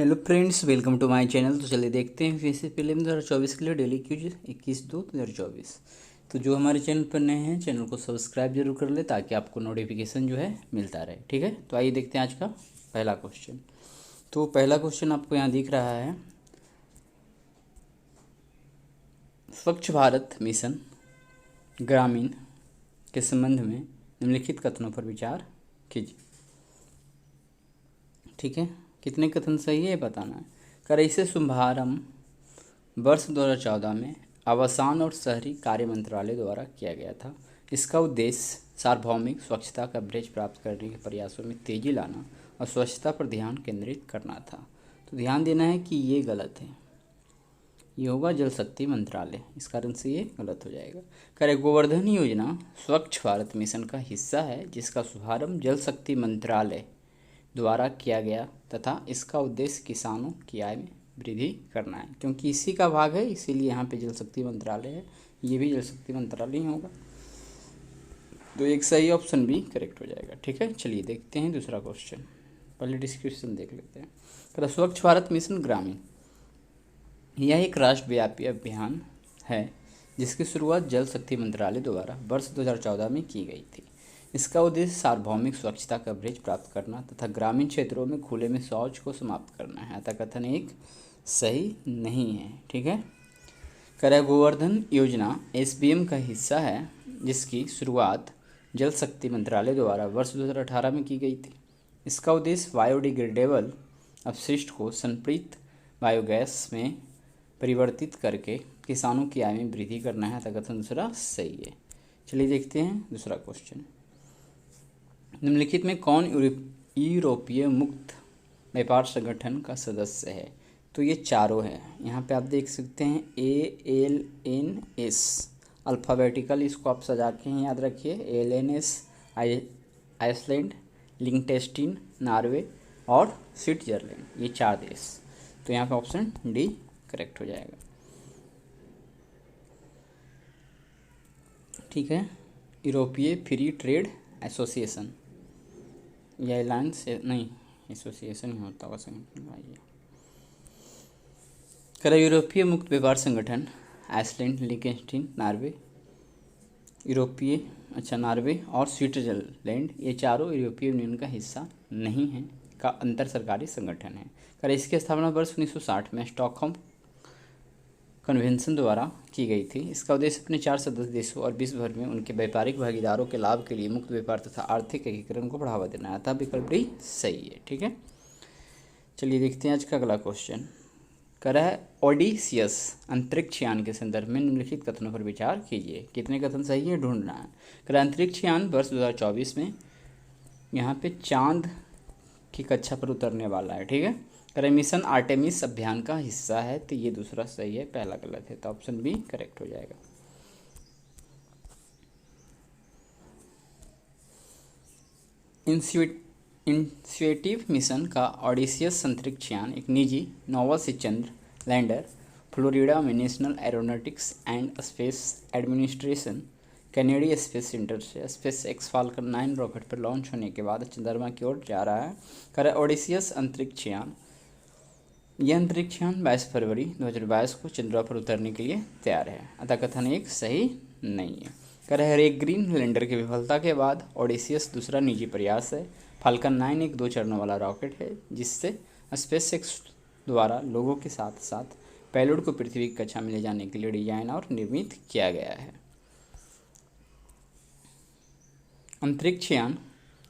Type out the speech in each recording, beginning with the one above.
Hello friends, welcome to my channel. तो चलिए देखते हैं फिर से पहले 2024 के लिए डेली क्यूज 21/2/2024। तो जो हमारे चैनल पर नए हैं, चैनल को सब्सक्राइब जरूर कर ले ताकि आपको नोटिफिकेशन जो है मिलता रहे। ठीक है, तो आइए देखते हैं आज का पहला क्वेश्चन। तो पहला क्वेश्चन आपको यहाँ दिख रहा है, स्वच्छ भारत मिशन ग्रामीण के संबंध में निम्नलिखित कथनों पर विचार कीजिए। ठीक है, कितने कथन सही है ये बताना है। कर इसे शुभारंभ वर्ष 2014 में आवासन और शहरी कार्य मंत्रालय द्वारा किया गया था। इसका उद्देश्य सार्वभौमिक स्वच्छता कवरेज प्राप्त करने के प्रयासों में तेजी लाना और स्वच्छता पर ध्यान केंद्रित करना था। तो ध्यान देना है कि ये गलत है, ये होगा जल शक्ति मंत्रालय, इस कारण से ये गलत हो जाएगा। करे गोवर्धन योजना स्वच्छ भारत मिशन का हिस्सा है जिसका शुभारंभ जल शक्ति मंत्रालय द्वारा किया गया तथा इसका उद्देश्य किसानों की आय में वृद्धि करना है। क्योंकि इसी का भाग है इसीलिए यहाँ पे जल शक्ति मंत्रालय है, ये भी जल शक्ति मंत्रालय ही होगा। तो एक सही ऑप्शन भी करेक्ट हो जाएगा। ठीक है, चलिए देखते हैं दूसरा क्वेश्चन। पहले डिस्क्रिप्शन देख लेते हैं। स्वच्छ भारत मिशन ग्रामीण यह एक राष्ट्रव्यापी अभियान है जिसकी शुरुआत जल शक्ति मंत्रालय द्वारा वर्ष 2014 में की गई थी। इसका उद्देश्य सार्वभौमिक स्वच्छता कवरेज प्राप्त करना तथा ग्रामीण क्षेत्रों में खुले में शौच को समाप्त करना है। अतः कथन एक सही नहीं है। ठीक है, कर गोवर्धन योजना SBM का हिस्सा है जिसकी शुरुआत जल शक्ति मंत्रालय द्वारा वर्ष 2018 में की गई थी। इसका उद्देश्य बायोडिग्रेडेबल अपशिष्ट को संपृक्त बायोगैस में परिवर्तित करके किसानों की आय में वृद्धि करना है। अतः कथन दूसरा सही है। चलिए देखते हैं दूसरा क्वेश्चन। निम्नलिखित में कौन यूरोपीय मुक्त व्यापार संगठन का सदस्य है? तो ये चारों है। यहाँ पे आप देख सकते हैं ALNS अल्फ़ाबेटिकल, इसको आप सजा के ही याद रखिए। ALNS आइसलैंड, लिंकटेस्टीन, नॉर्वे और स्विट्जरलैंड, ये 4 देश। तो यहाँ पे ऑप्शन डी करेक्ट हो जाएगा। ठीक है, यूरोपीय फ्री ट्रेड एसोसिएशन या अलायंस नहीं, एसोसिएशन ही होता होगा संगठन का ये। कर यूरोपीय मुक्त व्यापार संगठन आइसलैंड, लिंकटेस्टीन, नॉर्वे, नॉर्वे और स्विट्जरलैंड, ये चारों यूरोपीय यूनियन का हिस्सा नहीं है, का अंतर सरकारी संगठन है। कर इसकी स्थापना वर्ष 1960 में स्टॉकहोम कन्वेंशन द्वारा की गई थी। इसका उद्देश्य अपने 4 सदस्य देशों और विश्व भर में उनके व्यापारिक भागीदारों के लाभ के लिए मुक्त व्यापार तथा आर्थिक एकीकरण को बढ़ावा देना है। अतः विकल्प डी सही है। ठीक है, चलिए देखते हैं आज का अगला क्वेश्चन। कर है ओडिसियस अंतरिक्ष यान के संदर्भ में निम्नलिखित कथनों पर विचार कीजिए। कितने कथन सही है ढूंढना है। कर अंतरिक्ष यान वर्ष 2024 में यहाँ पे चांद की कक्षा पर उतरने वाला है। ठीक है, कर मिशन आर्टेमिस अभियान का हिस्सा है, तो ये दूसरा सही है, पहला गलत है, तो ऑप्शन बी करेक्ट हो जाएगा। इनिशिएटिव मिशन का ओडिसियस अंतरिक्ष यान एक निजी नोवा से चंद्र लैंडर फ्लोरिडा में national aeronautics and space administration Canadian space centre से स्पेस एक्स फाल्कन 9 रॉकेट पर लॉन्च होने के बाद चंद्रमा की ओर जा रहा है। कर ओडिसियस अंतरिक्ष यान, यह अंतरिक्ष यान 22 फरवरी 2022 को चंद्रमा पर उतरने के लिए तैयार है। अतः कथन एक सही नहीं है। कर ग्रीन लैंडर की विफलता के बाद ओडिसियस दूसरा निजी प्रयास है। फाल्कन 9 एक 2 चरणों वाला रॉकेट है जिससे स्पेस एक्स द्वारा लोगों के साथ साथ पेलोड को पृथ्वी की कक्षा में ले जाने के लिए डिजाइन और निर्मित किया गया है। अंतरिक्ष यान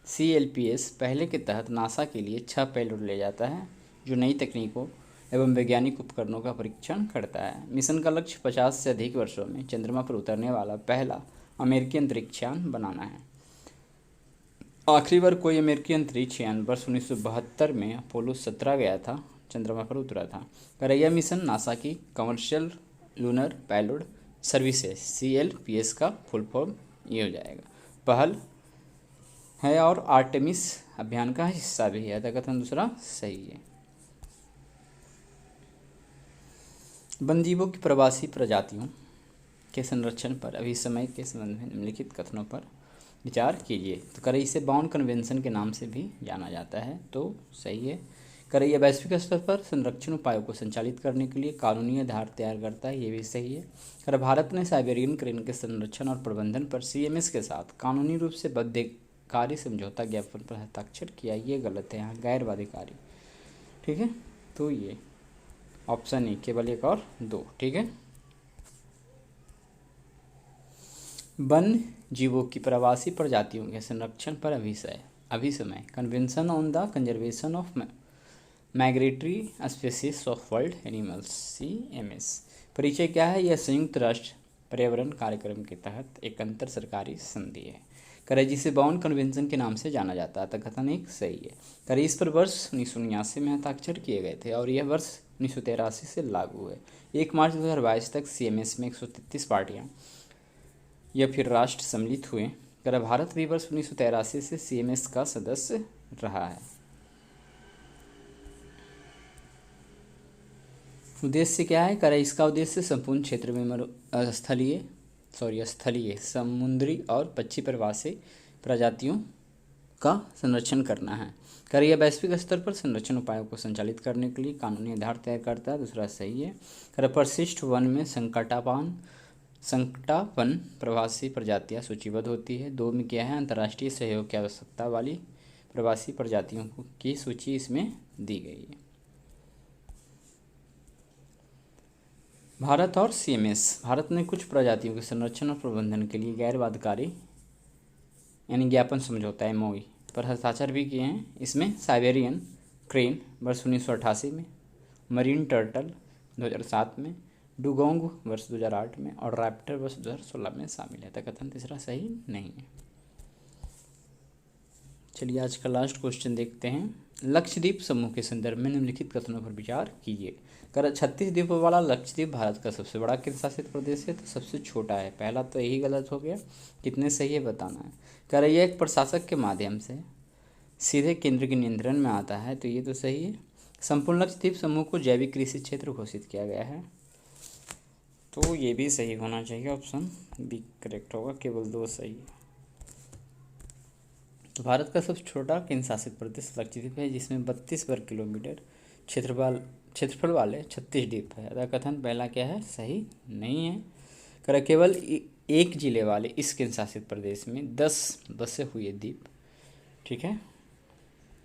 CLPS पहले के तहत नासा के लिए 6 पेलोड ले जाता है जो नई तकनीकों एवं वैज्ञानिक उपकरणों का परीक्षण करता है। मिशन का लक्ष्य 50 से अधिक वर्षों में चंद्रमा पर उतरने वाला पहला अमेरिकी अंतरिक्ष यान बनाना है। आखिरी बार कोई अमेरिकी अंतरिक्ष यान वर्ष 1972 में अपोलो 17 गया था, चंद्रमा पर उतरा था। कर यह मिशन नासा की commercial lunar payload services CLPS का फुल फॉर्म ये हो जाएगा। पहल है और आर्टेमिस अभियान का हिस्सा भी है। अतः कथन दूसरा सही है। वन जीवों की प्रवासी प्रजातियों के संरक्षण पर अभी समय के संबंध में निम्नलिखित कथनों पर विचार कीजिए। तो कर इसे बाउन कन्वेंशन के नाम से भी जाना जाता है, तो सही है। करे यह वैश्विक स्तर पर संरक्षण उपायों को संचालित करने के लिए कानूनी आधार तैयार करता है, ये भी सही है। करे भारत ने साइबेरियन क्रेन के संरक्षण और प्रबंधन पर CMS के साथ कानूनी रूप से बाध्यकारी समझौता ज्ञापन पर हस्ताक्षर किया, ये गलत है, यहाँ गैर बाध्यकारी। ठीक है, तो ये ऑप्शन ए, केवल एक और दो। ठीक है, वन जीवों की प्रवासी प्रजातियों के संरक्षण पर अभिसमय convention on the conservation of migratory species of world animals, CMS। परिचय क्या है? यह संयुक्त राष्ट्र पर्यावरण कार्यक्रम के तहत एक अंतर सरकारी संधि है। करे जिसे बाउन कन्वेंशन के नाम से जाना जाता है, कथन एक सही है। करे इस पर वर्ष 1979 में हस्ताक्षर किए गए थे और यह वर्ष 1983 से लागू है। 1 मार्च 2022 तक CMS में 133 पार्टियां या फिर राष्ट्र सम्मिलित हुए। कर भारत भी वर्ष 1983 से CMS का सदस्य रहा है। उद्देश्य क्या है? कर इसका उद्देश्य संपूर्ण क्षेत्र में स्थलीय, समुद्री और पक्षी प्रवासी प्रजातियों का संरक्षण करना है। कर यह वैश्विक स्तर पर संरक्षण उपायों को संचालित करने के लिए कानूनी आधार तैयार करता है, दूसरा सही है। कर परिशिष्ट वन में संकटापन्न प्रवासी प्रजातियां सूचीबद्ध होती है। 2 में क्या है? अंतर्राष्ट्रीय सहयोग की आवश्यकता वाली प्रवासी प्रजातियों की सूची इसमें दी गई है। भारत और CMS। भारत ने कुछ प्रजातियों के संरक्षण और प्रबंधन के लिए गैर बाध्यकारी यानी ज्ञापन समझौता MOU पर हस्ताक्षर भी किए हैं। इसमें साइबेरियन क्रेन वर्ष 1988 में, मरीन टर्टल 2007 में, डुगोंग वर्ष 2008 में और रैप्टर वर्ष 2016 में शामिल है। कथन तीसरा सही नहीं है। चलिए आज का लास्ट क्वेश्चन देखते हैं। लक्षद्वीप समूह के संदर्भ में निम्नलिखित कथनों पर विचार कीजिए। कर 36 द्वीपों वाला लक्षद्वीप भारत का सबसे बड़ा केंद्र शासित प्रदेश है तो सबसे छोटा है, पहला तो यही गलत हो गया। कितने सही है बताना है। कर यह एक प्रशासक के माध्यम से सीधे केंद्र के नियंत्रण में आता है तो ये तो सही है। संपूर्ण लक्षद्वीप समूह को जैविक कृषि क्षेत्र घोषित किया गया है तो ये भी सही होना चाहिए, ऑप्शन बी करेक्ट होगा, केवल 2 सही है। तो भारत का सबसे छोटा केंद्र शासित प्रदेश लक्षद्वीप है जिसमें 32 वर्ग किलोमीटर क्षेत्रफल वाले 36 द्वीप है। अतः कथन पहला क्या है? सही नहीं है। कर केवल एक जिले वाले इस केंद्र शासित प्रदेश में 10 बसे हुए द्वीप, ठीक है,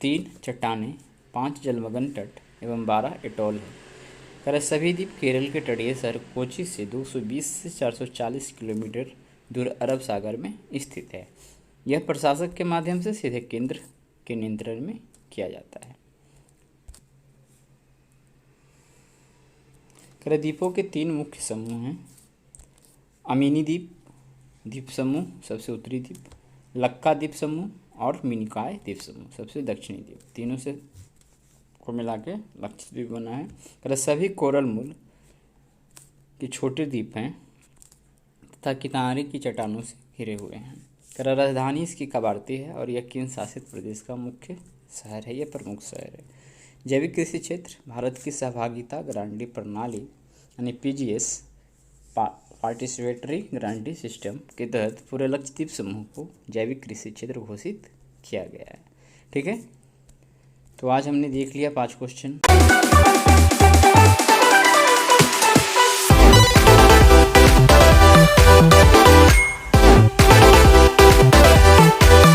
3 चट्टानें, 5 जलमग्न तट एवं 12 एटोल है। कर सभी द्वीप केरल के तटीय शहर कोची से 220 से 440 किलोमीटर दूर अरब सागर में स्थित है। यह प्रशासक के माध्यम से सीधे केंद्र के नियंत्रण में किया जाता है। कर द्वीपों के 3 मुख्य समूह हैं। अमीनी द्वीप समूह सबसे उत्तरी द्वीप, लक्का द्वीप समूह और मिनिकॉय द्वीप समूह सबसे दक्षिणी द्वीप, तीनों से को मिला के लक्षद्वीप बना है। कर सभी कोरल मूल के छोटे द्वीप हैं तथा किनारे की चट्टानों से घिरे हुए हैं। कर राजधानी इसकी कवारती है और यह केंद्र शासित प्रदेश का मुख्य शहर है, यह प्रमुख शहर है। जैविक कृषि क्षेत्र भारत की सहभागिता गारंटी प्रणाली यानी PGS पार्टिसिपेटरी गारंटी सिस्टम के तहत पूरे लक्षद्वीप समूह को जैविक कृषि क्षेत्र घोषित किया गया है। ठीक है, तो आज हमने देख लिया 5 क्वेश्चन।